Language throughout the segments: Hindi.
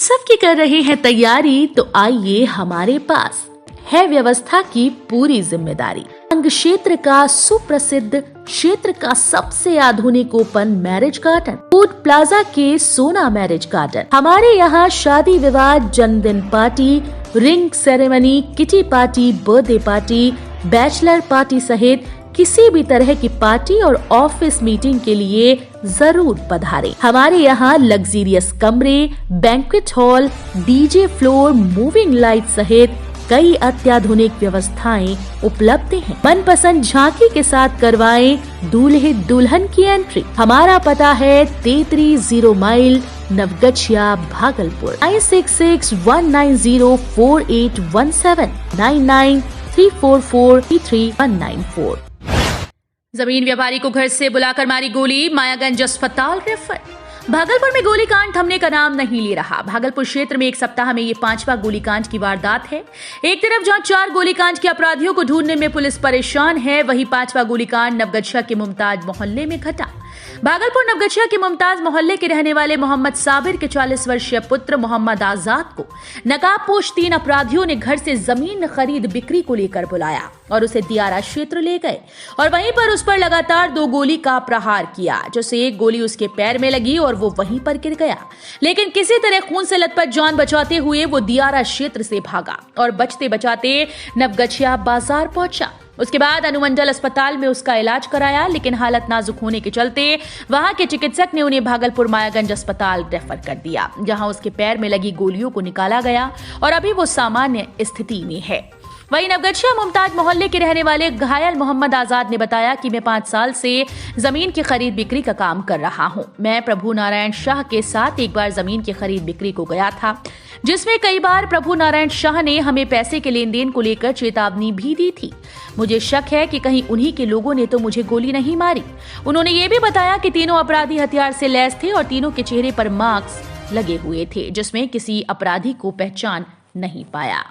सबकी कर रहे हैं तैयारी, तो आइए हमारे पास है व्यवस्था की पूरी जिम्मेदारी। अंग क्षेत्र का सुप्रसिद्ध क्षेत्र का सबसे आधुनिक open marriage garden, food plaza के सोना मैरिज गार्डन। हमारे यहाँ शादी विवाह, जन्मदिन party, ring ceremony, kitty party, birthday party, bachelor party सहित किसी भी तरह की पार्टी और ऑफिस मीटिंग के लिए जरूर पधारें। हमारे यहाँ लग्जीरियस कमरे, banquet hall, DJ floor, moving light सहित कई अत्याधुनिक व्यवस्थाएं उपलब्ध हैं। मनपसंद झांकी के साथ करवाएं दूल्हे दुल्हन की एंट्री। हमारा पता है 33 माइल, नवगछिया, भागलपुर। 9661904817 9934433194। जमीन व्यापारी को घर से बुलाकर मारी गोली, मायागंज अस्पताल रेफर। भागलपुर में गोलीकांड थमने का नाम नहीं ले रहा। भागलपुर क्षेत्र में एक सप्ताह में ये 5वां गोलीकांड की वारदात है। एक तरफ जहां 4 गोलीकांड के अपराधियों को ढूंढने में पुलिस परेशान है, वहीं 5वां गोलीकांड नवगछिया के मुमताज मोहल्ले में घटा। भागलपुर नवगछिया के मुमताज मोहल्ले के रहने वाले मोहम्मद साबिर के 40 वर्षीय पुत्र मोहम्मद आजाद को नकाबपोश 3 अपराधियों ने घर से जमीन खरीद बिक्री को लेकर बुलाया और उसे दियारा क्षेत्र ले गए और वहीं पर उस पर लगातार 2 गोली का प्रहार किया, जिससे एक गोली उसके पैर में लगी और वो वहीं पर गिर गया। लेकिन किसी तरह खून से लथपथ जान बचाते हुए वो दियारा क्षेत्र से भागा और बचते बचाते नवगछिया बाजार पहुंचा। उसके बाद अनुमंडल अस्पताल में उसका इलाज कराया, लेकिन हालत नाजुक होने के चलते वहां के चिकित्सक ने उन्हें भागलपुर मायागंज अस्पताल रेफर कर दिया, जहां उसके पैर में लगी गोलियों को निकाला गया और अभी वो सामान्य स्थिति में है। वहीं नवगछिया मुमताज मोहल्ले के रहने वाले घायल मोहम्मद आजाद ने बताया कि मैं 5 साल से जमीन की खरीद बिक्री का काम कर रहा हूं। मैं प्रभु नारायण शाह के साथ एक बार जमीन की खरीद बिक्री को गया था, जिसमें कई बार प्रभु नारायण शाह ने हमें पैसे के लेन देन को लेकर चेतावनी भी दी थी। मुझे शक है कि कहीं उन्हीं के लोगों ने तो मुझे गोली नहीं मारी। उन्होंने ये भी बताया कि तीनों अपराधी हथियार से लैस थे और तीनों के चेहरे पर मार्क्स लगे हुए थे, जिसमें किसी अपराधी को पहचान नहीं पाया।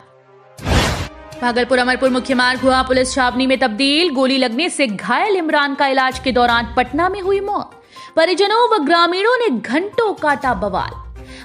भागलपुर अमरपुर मुख्य मार्ग हुआ पुलिस छावनी में तब्दील। गोली लगने से घायल इमरान का इलाज के दौरान पटना में हुई मौत। परिजनों व ग्रामीणों ने घंटों काटा बवाल।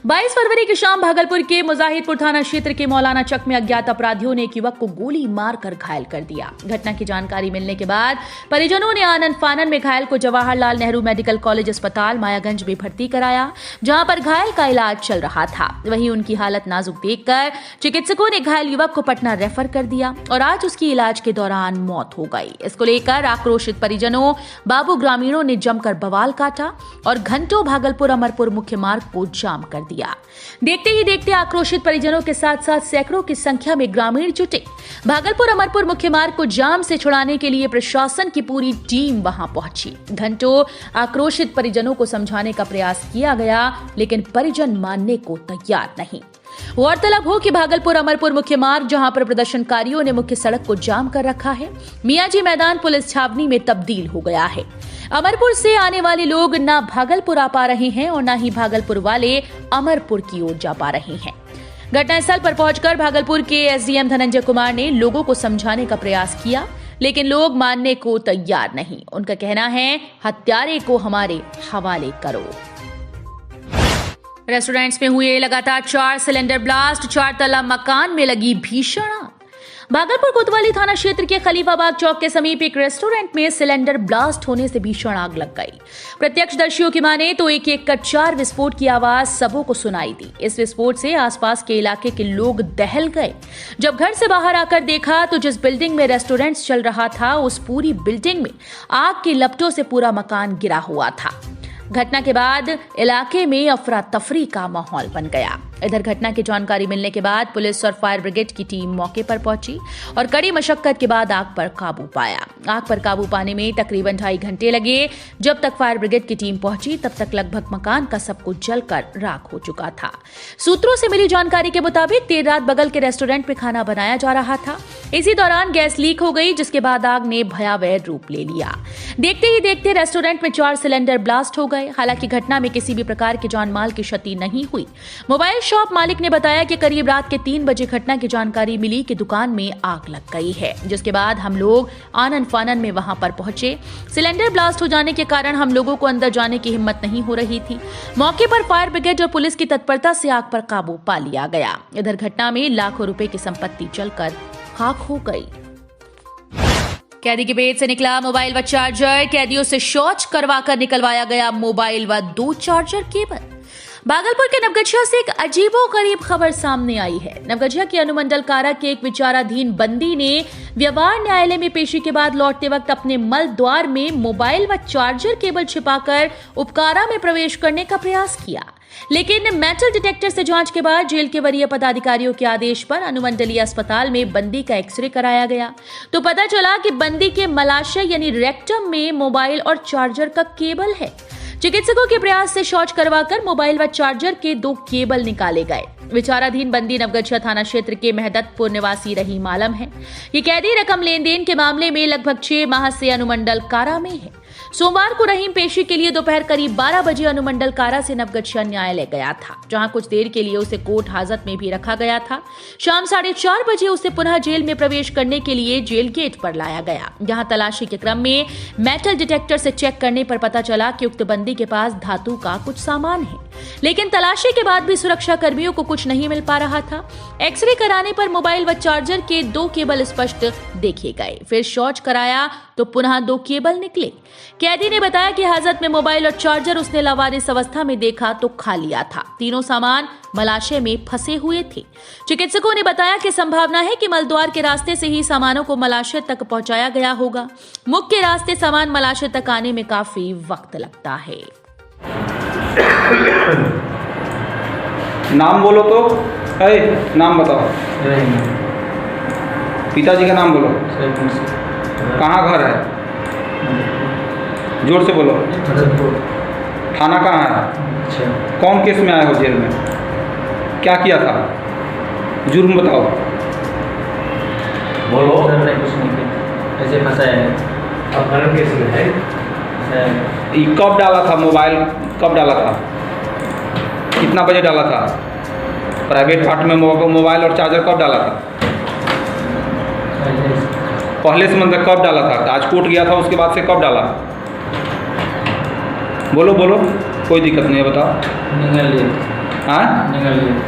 22 फरवरी की शाम भागलपुर के मुजाहिदपुर थाना क्षेत्र के मौलाना चक में अज्ञात अपराधियों ने एक युवक को गोली मारकर घायल कर दिया। घटना की जानकारी मिलने के बाद परिजनों ने आनन फानन में घायल को जवाहरलाल नेहरू मेडिकल कॉलेज अस्पताल मायागंज में भर्ती कराया, जहां पर घायल का इलाज चल रहा था। वहीं उनकी हालत नाजुक देखकर चिकित्सकों ने घायल युवक को पटना रेफर कर दिया और आज उसकी इलाज के दौरान मौत हो गई। इसको लेकर आक्रोशित परिजनों, बाबू ग्रामीणों ने जमकर बवाल काटा और घंटों भागलपुर अमरपुर मुख्य मार्ग को जाम कर दिया। देखते ही देखते आक्रोशित परिजनों के साथ साथ सैकड़ों की संख्या में ग्रामीण जुटे। भागलपुर अमरपुर मुख्य मार्ग को जाम से छुड़ाने के लिए प्रशासन की पूरी टीम वहां पहुंची। घंटों आक्रोशित परिजनों को समझाने का प्रयास किया गया, लेकिन परिजन मानने को तैयार नहीं। गौरतलब हो कि भागलपुर अमरपुर मुख्य मार्ग, जहां पर प्रदर्शनकारियों ने मुख्य सड़क को जाम कर रखा है, मियाजी मैदान पुलिस छावनी में तब्दील हो गया है। अमरपुर से आने वाले लोग ना भागलपुर आ पा रहे हैं और ना ही भागलपुर वाले अमरपुर की ओर जा पा रहे हैं। घटनास्थल पर पहुंचकर भागलपुर के एसडीएम धनंजय कुमार ने लोगों को समझाने का प्रयास किया, लेकिन लोग मानने को तैयार नहीं। उनका कहना है, हत्यारे को हमारे हवाले करो। रेस्टोरेंट्स में हुए लगातार 4 सिलेंडर ब्लास्ट, 4 तला मकान में लगी भीषण आग। भागलपुर कोतवाली थाना क्षेत्र के खलीफाबाग चौक के समीप एक रेस्टोरेंट में सिलेंडर ब्लास्ट होने से भीषण आग लग गई। प्रत्यक्षदर्शियों की माने तो एक एक कर 4 विस्फोट की आवाज सबों को सुनाई दी। इस विस्फोट से आसपास के इलाके के लोग दहल गए। जब घर से बाहर आकर देखा तो जिस बिल्डिंग में रेस्टोरेंट चल रहा था, उस पूरी बिल्डिंग में आग की लपटों से पूरा मकान गिरा हुआ था। घटना के बाद इलाके में अफरा तफरी का माहौल बन गया। इधर घटना की जानकारी मिलने के बाद पुलिस और फायर ब्रिगेड की टीम मौके पर पहुंची और कड़ी मशक्कत के बाद आग पर काबू पाया। आग पर काबू पाने में तकरीबन 2.5 घंटे लगे। जब तक फायर ब्रिगेड की टीम पहुंची, तब तक लगभग मकान का सब कुछ जलकर राख हो चुका था। सूत्रों से मिली जानकारी के मुताबिक देर रात बगल के रेस्टोरेंट में खाना बनाया जा रहा था। इसी दौरान गैस लीक हो गई, जिसके बाद आग ने भयावह रूप ले लिया। देखते ही देखते रेस्टोरेंट में 4 सिलेंडर ब्लास्ट हो गए। गए। हालांकि घटना में किसी भी प्रकार के जान माल की क्षति नहीं हुई। मोबाइल शॉप मालिक ने बताया कि करीब रात के 3 बजे घटना की जानकारी मिली कि दुकान में आग लग गई है, जिसके बाद हम लोग आनन फानन में वहां पर पहुंचे। सिलेंडर ब्लास्ट हो जाने के कारण हम लोगों को अंदर जाने की हिम्मत नहीं हो रही थी। मौके पर फायर ब्रिगेड और पुलिस की तत्परता से आग पर काबू पा लिया गया। इधर घटना में लाखों रुपए की संपत्ति जलकर खाक हो गई। कैदी के पेट से निकला मोबाइल व चार्जर। कैदियों से शौच करवाकर निकलवाया गया मोबाइल व 2 चार्जर केबल। भागलपुर के नवगछिया से एक अजीबोगरीब खबर सामने आई है। नवगछिया के अनुमंडल कारा के एक विचाराधीन बंदी ने व्यवहार न्यायालय में पेशी के बाद लौटते वक्त अपने मल द्वार में मोबाइल व चार्जर केबल छिपाकर उपकारा में प्रवेश करने का प्रयास किया, लेकिन मेटल डिटेक्टर से जांच के बाद जेल के वरीय पदाधिकारियों के आदेश पर अनुमंडलीय अस्पताल में बंदी का एक्सरे कराया गया तो पता चला कि बंदी के मलाशय यानी रेक्टम में मोबाइल और चार्जर का केबल है। चिकित्सकों के प्रयास से शौच करवाकर मोबाइल व चार्जर के 2 केबल निकाले गए। विचाराधीन बंदी नवगछिया थाना क्षेत्र के मेहदतपुर निवासी रहीम आलम है। ये कैदी रकम लेन देन के मामले में लगभग 6 माह से अनुमंडल कारा में है। सोमवार को रहीम पेशी के लिए दोपहर करीब 12 बजे अनुमंडल कारा से नवगछिया न्यायालय गया था, जहां कुछ देर के लिए उसे कोर्ट हाजत में भी रखा गया था। शाम 4:30 बजे उसे पुनः जेल में प्रवेश करने के लिए जेल गेट पर लाया गया। यहां तलाशी के क्रम में मेटल डिटेक्टर से चेक करने पर पता चला कि उक्त बंदी के पास धातु का कुछ सामान है, लेकिन तलाशी के बाद भी सुरक्षा कर्मियों को कुछ नहीं मिल पा रहा था। एक्सरे कराने पर मोबाइल व चार्जर के 2 केबल स्पष्ट देखे गए। फिर शौच कराया तो पुनः 2 केबल निकले। कैदी ने बताया कि हाजत में मोबाइल और चार्जर उसने लावारिस अवस्था में देखा तो खा लिया था। तीनों सामान मलाशय में फंसे हुए थे। चिकित्सकों ने बताया कि संभावना है कि मलद्वार के रास्ते से ही सामानों को मलाशय तक पहुंचाया गया होगा। मुख्य रास्ते सामान मलाशय तक आने में काफी वक्त लगता है। नाम बोलो तो, नाम बताओ। पिताजी का नाम बोलो। कहाँ घर है? जोर से बोलो। थाना कहाँ है? कौन केस में आए हो जेल में? क्या किया था? जुर्म बताओ। बोलो। कुछ नहीं किया, ऐसे फंसा है। अब गलत केस में है। ये कब डाला था मोबाइल? कब डाला था? कितना बजे डाला था? प्राइवेट पार्ट में मोबाइल और चार्जर कब डाला था? पहले से मतलब कब डाला था? आज कोर्ट गया था उसके बाद से कब डाला? बोलो बोलो, कोई दिक्कत नहीं है, बताओ। निगल लिया। हाँ,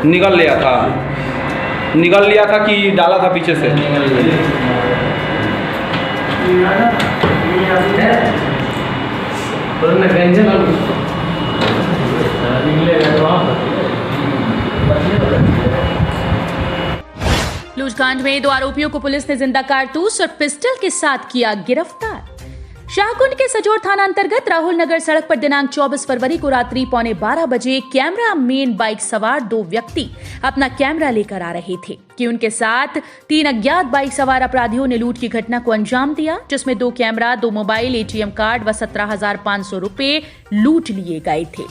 निगल लिया था। निगल लिया था कि डाला था पीछे से? निगल लिया। लूटकांड में 2 आरोपियों को पुलिस ने जिंदा कारतूस और पिस्टल के साथ किया गिरफ्तार। शाहकुंड के सजोर थाना अंतर्गत राहुल नगर सड़क पर दिनांक 24 फरवरी को रात्रि 11:15 बजे कैमरा मैन बाइक सवार 2 व्यक्ति अपना कैमरा लेकर आ रहे थे कि उनके साथ 3 अज्ञात बाइक सवार अपराधियों ने लूट की घटना को अंजाम दिया, जिसमें 2 कैमरा, 2 मोबाइल, ATM कार्ड व 17,500 रुपए लूट लिए गए थे।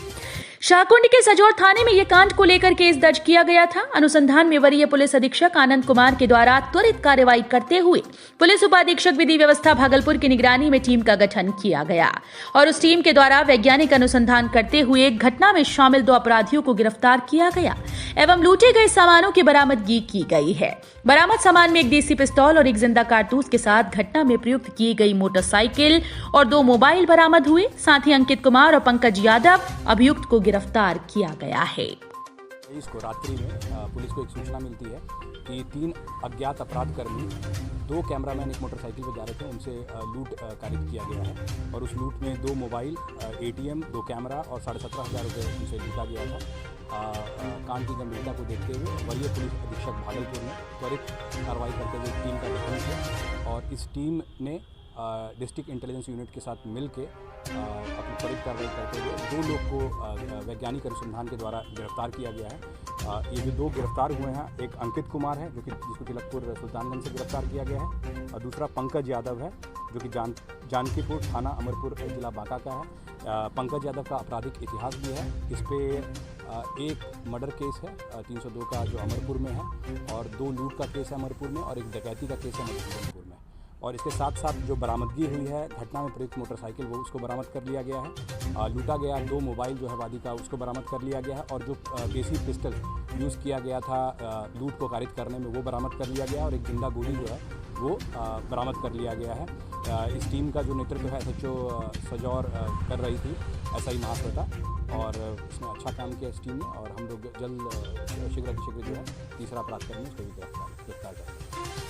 शाहकुंड के सजोर थाने में यह कांड को लेकर केस दर्ज किया गया था। अनुसंधान में वरीय पुलिस अधीक्षक आनंद कुमार के द्वारा त्वरित कार्रवाई करते हुए पुलिस उपाधीक्षक विधि व्यवस्था भागलपुर की निगरानी में टीम का गठन किया गया और उस टीम के द्वारा वैज्ञानिक अनुसंधान करते हुए घटना में शामिल 2 अपराधियों को गिरफ्तार किया गया एवं लूटे गए सामानों की बरामदगी की गई है। बरामद सामान में एक देसी पिस्तौल और एक जिंदा कारतूस के साथ घटना में प्रयुक्त की गई मोटरसाइकिल और 2 मोबाइल बरामद हुए। साथ ही अंकित कुमार और पंकज यादव अभियुक्त को गिरफ्तार किया गया है। इसको रात्रि में पुलिस को एक सूचना मिलती है कि 3 अज्ञात अपराध कर्मी 2 कैमरामैन एक मोटरसाइकिल पर जा रहे थे, उनसे लूट कारित किया गया है और उस लूट में 2 मोबाइल, ATM, 2 कैमरा और 17,500 रुपये उनसे लूटा गया था। कांड की गंभीरता को देखते हुए वरीय पुलिस अधीक्षक भागलपुर ने त्वरित कार्रवाई करते हुए टीम का गठन किया और इस टीम ने डिस्ट्रिक्ट इंटेलिजेंस यूनिट के साथ मिलकर अपनी त्वरित कार्रवाई करते हुए 2 लोग को वैज्ञानिक अनुसंधान के द्वारा गिरफ्तार किया गया है। ये जो 2 गिरफ्तार हुए हैं, एक अंकित कुमार है जिसको तिलकपुर सुल्तानगंज से गिरफ्तार किया गया है और दूसरा पंकज यादव है जो कि जानकीपुर थाना अमरपुर जिला बांका का है। पंकज यादव का आपराधिक इतिहास भी है। इस पर एक मर्डर केस है 302 का जो अमरपुर में है और 2 लूट का केस है अमरपुर में और एक डकैती का केस है मधुपुर में। और इसके साथ साथ जो बरामदगी हुई है घटना में प्रयुक्त मोटरसाइकिल वो उसको बरामद कर लिया गया है। लूटा गया 2 मोबाइल जो है वादी का उसको बरामद कर लिया गया है और जो देसी पिस्टल यूज़ किया गया था लूट को कारित करने में वो बरामद कर लिया गया और एक जिंदा गोली जो है वो बरामद कर लिया गया है। इस टीम का जो नेतृत्व है SHO सजौर कर रही थी SI महाश्वेता और इसमें अच्छा काम किया इस टीम ने और हम लोग जल्द शीघ्र जो है तीसरा अपराध कर्मी उसको भी गिरफ्तार करेंगे।